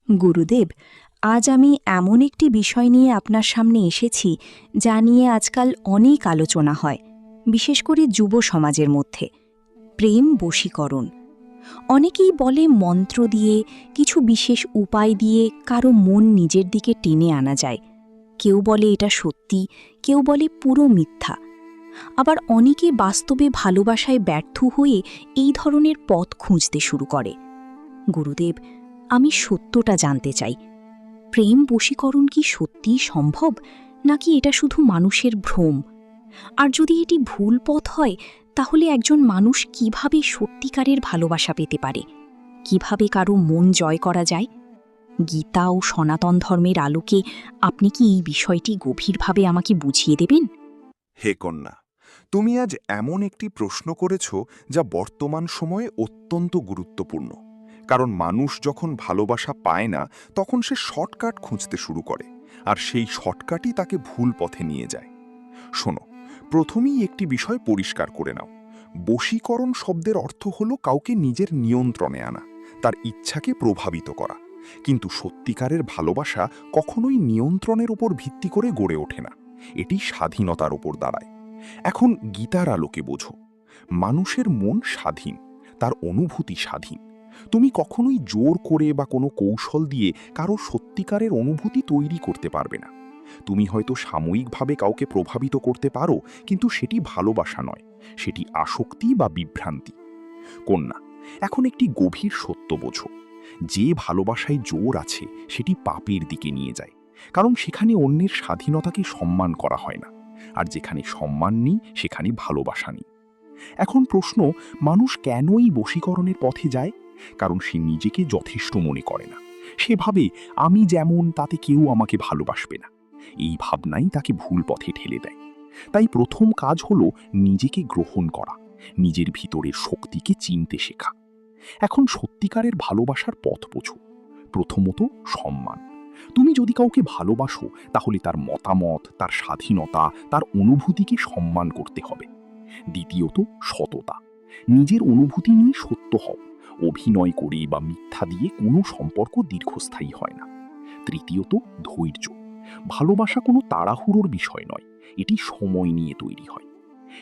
গুরুদেব, আজ আমি এমন একটি বিষয় নিয়ে আপনার সামনে এসেছি যা নিয়ে আজকাল অনেক আলোচনা হয়, বিশেষ করে যুব সমাজের মধ্যে। প্রেম বশীকরণ। অনেকেই বলে মন্ত্র দিয়ে, কিছু বিশেষ উপায় দিয়ে কারো মন নিজের দিকে টেনে আনা যায়। কেউ বলে এটা সত্যি, কেউ বলে পুরো মিথ্যা। আবার অনেকে বাস্তবে ভালোবাসায় ব্যর্থ হয়ে এই ধরনের পথ খুঁজতে শুরু করে। গুরুদেব, আমি সত্যটা জানতে চাই। প্রেম বশীকরণ কি সত্যিই সম্ভব, নাকি এটা শুধু মানুষের ভ্রম? আর যদি এটি ভুল পথ হয়, তাহলে একজন মানুষ কিভাবে সত্যিকারের ভালোবাসা পেতে পারে? কিভাবে কারো মন জয় করা যায়? গীতা ও সনাতন ধর্মের আলোকে আপনি কি এই বিষয়টি গভীরভাবে আমাকে বুঝিয়ে দেবেন? হে কন্যা, তুমি আজ এমন একটি প্রশ্ন করেছ যা বর্তমান সময়ে অত্যন্ত গুরুত্বপূর্ণ। কারণ মানুষ যখন ভালোবাসা পায় না, তখন সে শর্টকাট খুঁজতে শুরু করে, আর সেই শর্টকাটই তাকে ভুল পথে নিয়ে যায়। শোনো, প্রথমেই একটি বিষয় পরিষ্কার করে নাও। বশীকরণ শব্দের অর্থ হলো কাউকে নিজের নিয়ন্ত্রণে আনা, তার ইচ্ছাকে প্রভাবিত করা। কিন্তু সত্যিকারের ভালোবাসা কখনোই নিয়ন্ত্রণের উপর ভিত্তি করে গড়ে ওঠে না, এটি স্বাধীনতার উপর দাঁড়ায়। এখন গীতার আলোকে বোঝো, মানুষের মন স্বাধীন, তার অনুভূতি স্বাধীন। তুমি কখনোই জোর করে বা কোনো কৌশল দিয়ে কারো সত্যিকারের অনুভূতি তৈরি করতে পারবে না। তুমি হয়তো সাময়িকভাবে কাউকে প্রভাবিত করতে পারো, কিন্তু সেটি ভালোবাসা নয়, সেটি আসক্তি বা বিভ্রান্তি। কন্যা, এখন একটি গভীর সত্য বোঝো, যে ভালোবাসায় জোর আছে সেটি পাপের দিকে নিয়ে যায়, কারণ সেখানে অন্যের স্বাধীনতাকে সম্মান করা হয় না। আর যেখানে সম্মান নেই, সেখানে ভালোবাসা নেই। এখন প্রশ্ন, মানুষ কেনই বশীকরণের পথে যায়? কারণ সে নিজেকে যথেষ্ট মনে করে না। সে ভাবে, আমি যেমন তাতে কেউ আমাকে ভালোবাসবে না। এই ভাবনাই তাকে ভুল পথে ঠেলে দেয়। তাই প্রথম কাজ হলো নিজেকে গ্রহণ করা, নিজের ভিতরের শক্তিকে চিনতে শেখা। এখন সত্যিকারের ভালোবাসার পথ বোঝো। প্রথমত, সম্মান। তুমি যদি কাউকে ভালোবাসো, তাহলে তার মতামত, তার স্বাধীনতা, তার অনুভূতিকে সম্মান করতে হবে। দ্বিতীয়ত, সততা। নিজের অনুভূতি নিয়ে সত্য হও। অভিনয় করে বা মিথ্যা দিয়ে কোনো সম্পর্ক দীর্ঘস্থায়ী হয় না। তৃতীয়ত, ধৈর্য। ভালোবাসা কোনো তাড়াহুড়োর বিষয় নয়, এটি সময় নিয়ে তৈরি হয়।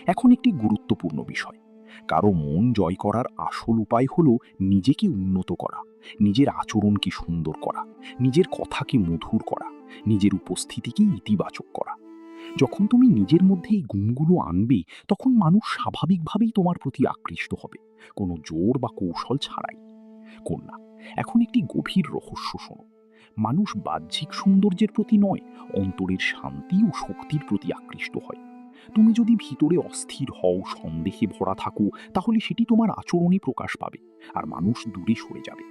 এখন একটি গুরুত্বপূর্ণ বিষয়, কারো মন জয় করার আসল উপায় হলো নিজেকে উন্নত করা, নিজের আচরণকে সুন্দর করা, নিজের কথাকে মধুর করা, নিজের উপস্থিতিকে ইতিবাচক করা। যখন তুমি নিজের মধ্যে এই গুণগুলো আনবে, তখন মানুষ স্বাভাবিকভাবেই তোমার প্রতি আকৃষ্ট হবে, কোনো জোর বা কৌশল ছাড়াই। কন্যা, এখন একটি গভীর রহস্য শোনো। মানুষ বাহ্যিক সৌন্দর্যের প্রতি নয়, অন্তরের শান্তি ও শক্তির প্রতি আকৃষ্ট হয়। তুমি যদি ভিতরে অস্থির হও, সন্দেহে ভরা থাকো, তাহলে সেটি তোমার আচরণে প্রকাশ পাবে, আর মানুষ দূরে সরে যাবে।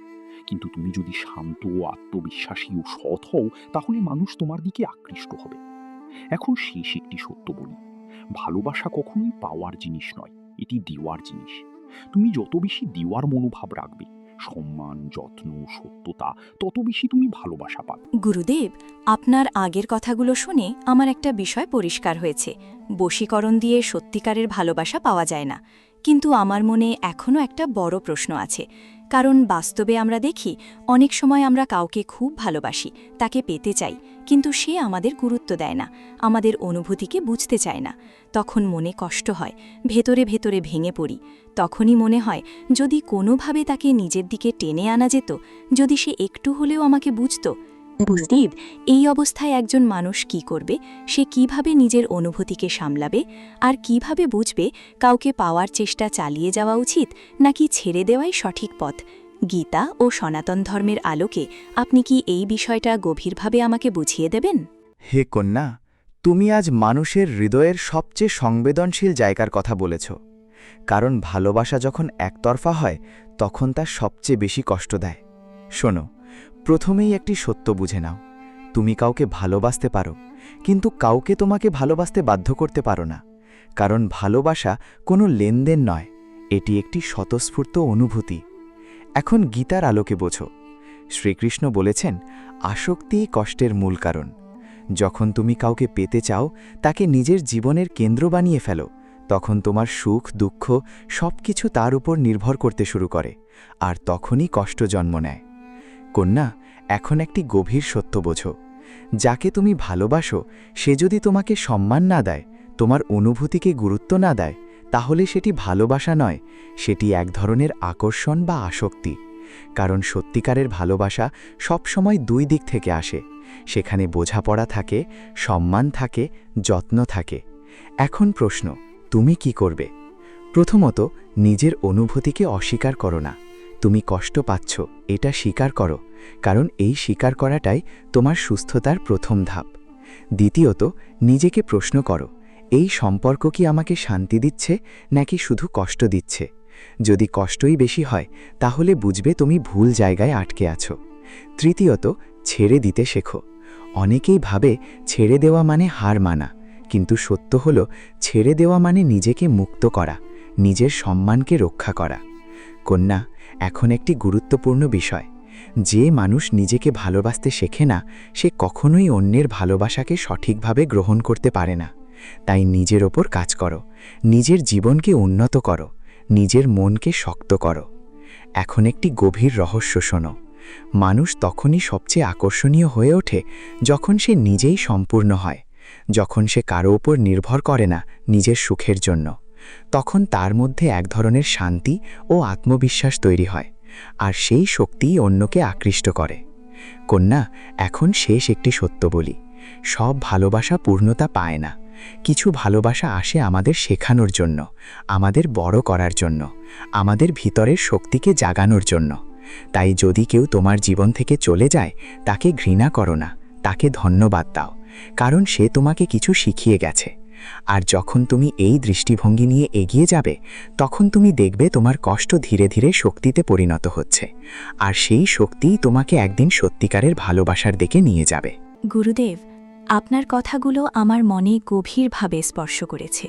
কিন্তু তুমি যদি শান্ত, আত্মবিশ্বাসী ও সৎ হও, তাহলে মানুষ তোমার দিকে আকৃষ্ট হবে। এখন শেষ একটি সত্য বলি, ভালোবাসা কখনোই পাওয়ার জিনিস নয়, এটি দেওয়ার জিনিস। তুমি যত বেশি দেওয়ার মনোভাব রাখবে, সম্মান, যত্ন, সত্যতা, তত বেশি তুমি ভালোবাসা পাবে। গুরুদেব, আপনার আগের কথাগুলো শুনে আমার একটা বিষয় পরিষ্কার হয়েছে। বশীকরণ দিয়ে সত্যিকারের ভালোবাসা পাওয়া যায় না। কিন্তু আমার মনে এখনও একটা বড় প্রশ্ন আছে। কারণ বাস্তবে আমরা দেখি, অনেক সময় আমরা কাউকে খুব ভালোবাসি, তাকে পেতে চাই, কিন্তু সে আমাদের গুরুত্ব দেয় না, আমাদের অনুভূতিকে বুঝতে চায় না। তখন মনে কষ্ট হয়, ভেতরে ভেতরে ভেঙে পড়ি। তখনই মনে হয়, যদি কোনোভাবে তাকে নিজের দিকে টেনে আনা যেত, যদি সে একটু হলেও আমাকে বুঝত। বুঝলিব, এই অবস্থায় একজন মানুষ কি করবে? সে কিভাবে নিজের অনুভূতিকে সামলাবে? আর কিভাবে বুঝবে কাউকে পাওয়ার চেষ্টা চালিয়ে যাওয়া উচিত, নাকি ছেড়ে দেওয়াই সঠিক পথ? গীতা ও সনাতন ধর্মের আলোকে আপনি কি এই বিষয়টা গভীরভাবে আমাকে বুঝিয়ে দেবেন? হে কন্যা, তুমি আজ মানুষের হৃদয়ের সবচেয়ে সংবেদনশীল জায়গার কথা বলেছ। কারণ ভালোবাসা যখন একতরফা হয়, তখন তা সবচেয়ে বেশি কষ্ট দেয়। শোনো, প্রথমেই একটি সত্য বুঝে নাও, তুমি কাউকে ভালোবাসতে পারো, কিন্তু কাউকে তোমাকে ভালোবাসতে বাধ্য করতে পারো না। কারণ ভালোবাসা কোনো লেনদেন নয়, এটি একটি স্বতঃস্ফূর্ত অনুভূতি। এখন গীতার আলোকে বোঝো। শ্রীকৃষ্ণ বলেছেন, আসক্তিই কষ্টের মূল কারণ। যখন তুমি কাউকে পেতে চাও, তাকে নিজের জীবনের কেন্দ্র বানিয়ে ফেলো, তখন তোমার সুখ, দুঃখ সবকিছু তার উপর নির্ভর করতে শুরু করে, আর তখনই কষ্ট জন্ম নেয়। কন্যা, এখন একটি গভীর সত্য বোঝো, যাকে তুমি ভালোবাসো সে যদি তোমাকে সম্মান না দেয়, তোমার অনুভূতিকে গুরুত্ব না দেয়, তাহলে সেটি ভালোবাসা নয়, সেটি এক ধরনের আকর্ষণ বা আসক্তি। কারণ সত্যিকারের ভালোবাসা সবসময় দুই দিক থেকে আসে। সেখানে বোঝাপড়া থাকে, সম্মান থাকে, যত্ন থাকে। এখন প্রশ্ন, তুমি কি করবে? প্রথমত, নিজের অনুভূতিকে অস্বীকার করো না। তুমি কষ্ট পাচ্ছ, এটা স্বীকার করো, কারণ এই স্বীকার করাটাই তোমার সুস্থতার প্রথম ধাপ। দ্বিতীয়ত, নিজেকে প্রশ্ন করো, এই সম্পর্ক কি আমাকে শান্তি দিচ্ছে নাকি শুধু কষ্ট দিচ্ছে? যদি কষ্টই বেশি হয়, তাহলে বুঝবে তুমি ভুল জায়গায় আটকে আছো। তৃতীয়ত, ছেড়ে দিতে শেখো। অনেকেই ভাবে ছেড়ে দেওয়া মানে হার মানা, কিন্তু সত্য হলো ছেড়ে দেওয়া মানে নিজেকে মুক্ত করা, নিজের সম্মানকে রক্ষা করা। কন্যা, এখন একটি গুরুত্বপূর্ণ বিষয়, যে মানুষ নিজেকে ভালোবাসতে শেখে না, সে কখনোই অন্যের ভালোবাসাকে সঠিকভাবে গ্রহণ করতে পারে না। তাই নিজের ওপর কাজ করো, নিজের জীবনকে উন্নত করো, নিজের মনকে শক্ত করো। এখন একটি গভীর রহস্য শোনো, মানুষ তখনই সবচেয়ে আকর্ষণীয় হয়ে ওঠে যখন সে নিজেই সম্পূর্ণ হয়, যখন সে কারো ওপর নির্ভর করে না নিজের সুখের জন্য। তখন তার মধ্যে এক ধরনের শান্তি ও আত্মবিশ্বাস তৈরি হয়, আর সেই শক্তিই অন্যকে আকৃষ্ট করে। কন্যা, এখন শেষ একটি সত্য বলি, সব ভালোবাসা পূর্ণতা পায় না। কিছু ভালোবাসা আসে আমাদের শেখানোর জন্য, আমাদের বড় করার জন্য, আমাদের ভিতরের শক্তিকে জাগানোর জন্য। তাই যদি কেউ তোমার জীবন থেকে চলে যায়, তাকে ঘৃণা করো না, তাকে ধন্যবাদ দাও, কারণ সে তোমাকে কিছু শিখিয়ে গেছে। আর যখন তুমি এই দৃষ্টিভঙ্গি নিয়ে এগিয়ে যাবে, তখন তুমি দেখবে তোমার কষ্ট ধীরে ধীরে শক্তিতে পরিণত হচ্ছে, আর সেই শক্তিই তোমাকে একদিন সত্যিকারের ভালোবাসার দিকে নিয়ে যাবে। গুরুদেব, আপনার কথাগুলো আমার মনে গভীরভাবে স্পর্শ করেছে।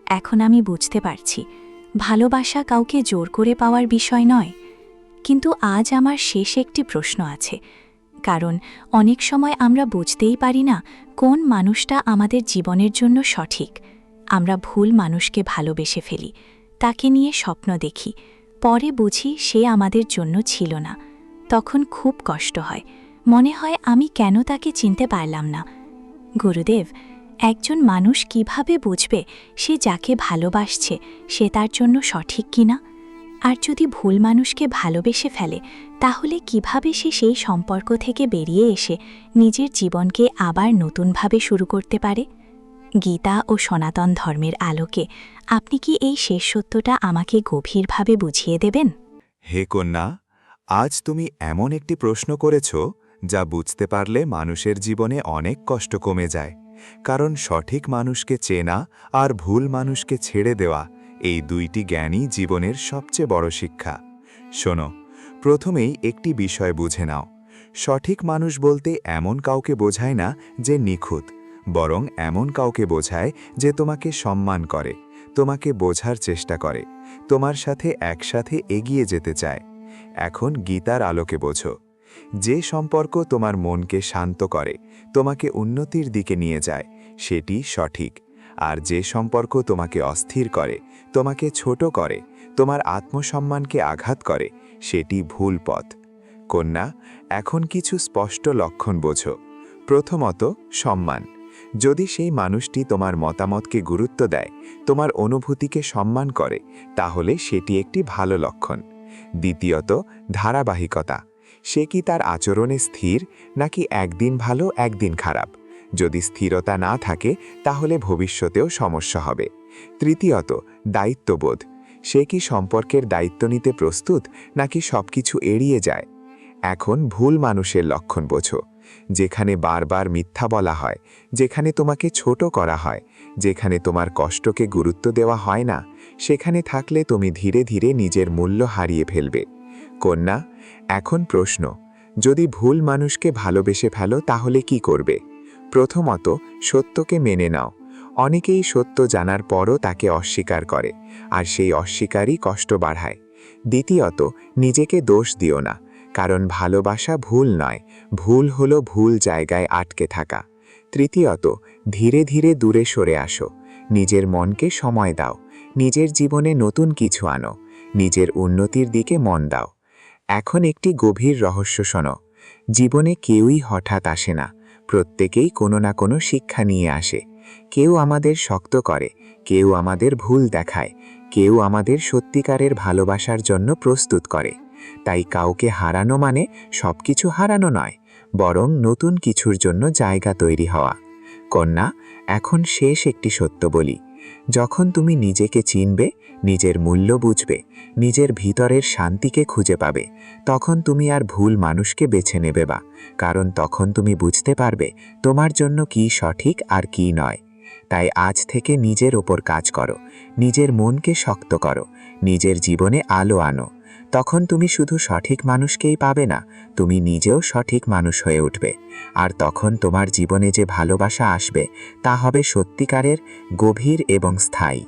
এখন আমি বুঝতে পারছি, ভালোবাসা কাউকে জোর করে পাওয়ার বিষয় নয়। কিন্তু আজ আমার শেষ একটি প্রশ্ন আছে, কারণ অনেক সময় আমরা বুঝতেই পারি না কোন মানুষটা আমাদের জীবনের জন্য সঠিক। আমরা ভুল মানুষকে ভালোবেসে ফেলি, তাকে নিয়ে স্বপ্ন দেখি, পরে বুঝি সে আমাদের জন্য ছিল না। তখন খুব কষ্ট হয়, মনে হয় আমি কেন তাকে চিনতে পারলাম না। গুরুদেব, একজন মানুষ কিভাবে বুঝবে সে যাকে ভালোবাসছে সে তার জন্য সঠিক কিনা? আর যদি ভুল মানুষকে ভালোবেসে ফেলে, তাহলে কিভাবে সে সেই সম্পর্ক থেকে বেরিয়ে এসে নিজের জীবনকে আবার নতুনভাবে শুরু করতে পারে? গীতা ও সনাতন ধর্মের আলোকে আপনি কি এই শেষ সত্যটা আমাকে গভীরভাবে বুঝিয়ে দেবেন? হে কন্যা, আজ তুমি এমন একটি প্রশ্ন করেছ যা বুঝতে পারলে মানুষের জীবনে অনেক কষ্ট কমে যায়। কারণ সঠিক মানুষকে চেনা আর ভুল মানুষকে ছেড়ে দেওয়া, এই দুইটি জ্ঞানই জীবনের সবচেয়ে বড় শিক্ষা। শোনো, প্রথমেই একটি বিষয় বুঝে নাও, সঠিক মানুষ বলতে এমন কাউকে বোঝায় না যে নিখুঁত, বরং এমন কাউকে বোঝায় যে তোমাকে সম্মান করে, তোমাকে বোঝার চেষ্টা করে, তোমার সাথে একসাথে এগিয়ে যেতে চায়। এখন গীতার আলোকে বোঝো, যে সম্পর্ক তোমার মনকে শান্ত করে, তোমাকে উন্নতির দিকে নিয়ে যায়, সেটি সঠিক। আর যে সম্পর্ক তোমাকে অস্থির করে, তোমাকে ছোট করে, তোমার আত্মসম্মানকে আঘাত করে, সেটি ভুল পথ। কন্যা, এখন কিছু স্পষ্ট লক্ষণ বোঝো। প্রথমত, সম্মান। যদি সেই মানুষটি তোমার মতামতকে গুরুত্ব দেয়, তোমার অনুভূতিকে সম্মান করে, তাহলে সেটি একটি ভালো লক্ষণ। দ্বিতীয়ত, ধারাবাহিকতা। সে কি তার আচরণে স্থির, নাকি একদিন ভালো একদিন খারাপ? যদি স্থিরতা না থাকে, তাহলে ভবিষ্যতেও সমস্যা হবে। তৃতীয়ত, দায়িত্ববোধ। সে কি সম্পর্কের দায়িত্ব নিতে প্রস্তুত, নাকি সবকিছু এড়িয়ে যায়? এখন ভুল মানুষের লক্ষণ বোঝো। যেখানে বারবার মিথ্যা বলা হয়, যেখানে তোমাকে ছোট করা হয়, যেখানে তোমার কষ্টকে গুরুত্ব দেওয়া হয় না, সেখানে থাকলে তুমি ধীরে ধীরে নিজের মূল্য হারিয়ে ফেলবে। কন্যা, এখন প্রশ্ন, যদি ভুল মানুষকে ভালোবেসে ফেলো, তাহলে কি করবে? প্রথমত, সত্যকে মেনে নাও। অনেকেই সত্য জানার পরও তাকে অস্বীকার করে, আর সেই অস্বীকারই কষ্ট বাড়ায়। দ্বিতীয়ত, নিজেকে দোষ দিও না, কারণ ভালোবাসা ভুল নয়, ভুল হলো ভুল জায়গায় আটকে থাকা। তৃতীয়ত, ধীরে ধীরে দূরে সরে আসো, নিজের মনকে সময় দাও, নিজের জীবনে নতুন কিছু আনো, নিজের উন্নতির দিকে মন দাও। এখন একটি গভীর রহস্য শোনো, জীবনে কেউই হঠাৎ আসে না, প্রত্যেকেই কোনো না কোনো শিক্ষা নিয়ে আসে। কেউ আমাদের শক্ত করে, কেউ আমাদের ভুল দেখায়, কেউ আমাদের সত্যিকারের ভালোবাসার জন্য প্রস্তুত করে। তাই কাউকে হারানো মানে সবকিছু হারানো নয়, বরং নতুন কিছুর জন্য জায়গা তৈরি হওয়া। কন্যা, এখন শেষ একটি সত্য বলি। যখন তুমি নিজেকে চিনবে, নিজের মূল্য বুঝবে, নিজের ভিতরের শান্তিকে খুঁজে পাবে, তখন তুমি আর ভুল মানুষকে বেছে নেবে বা, কারণ তখন তুমি বুঝতে পারবে তোমার জন্য কি সঠিক আর কি নয়। তাই আজ থেকে নিজের ওপর কাজ করো, নিজের মনকে শক্ত করো, নিজের জীবনে আলো আনো। তখন তুমি শুধু সঠিক মানুষকেই পাবে না, তুমি নিজেও সঠিক মানুষ হয়ে উঠবে। আর তখন তোমার জীবনে যে ভালোবাসা আসবে তা হবে সত্যিকারের, গভীর এবং স্থায়ী।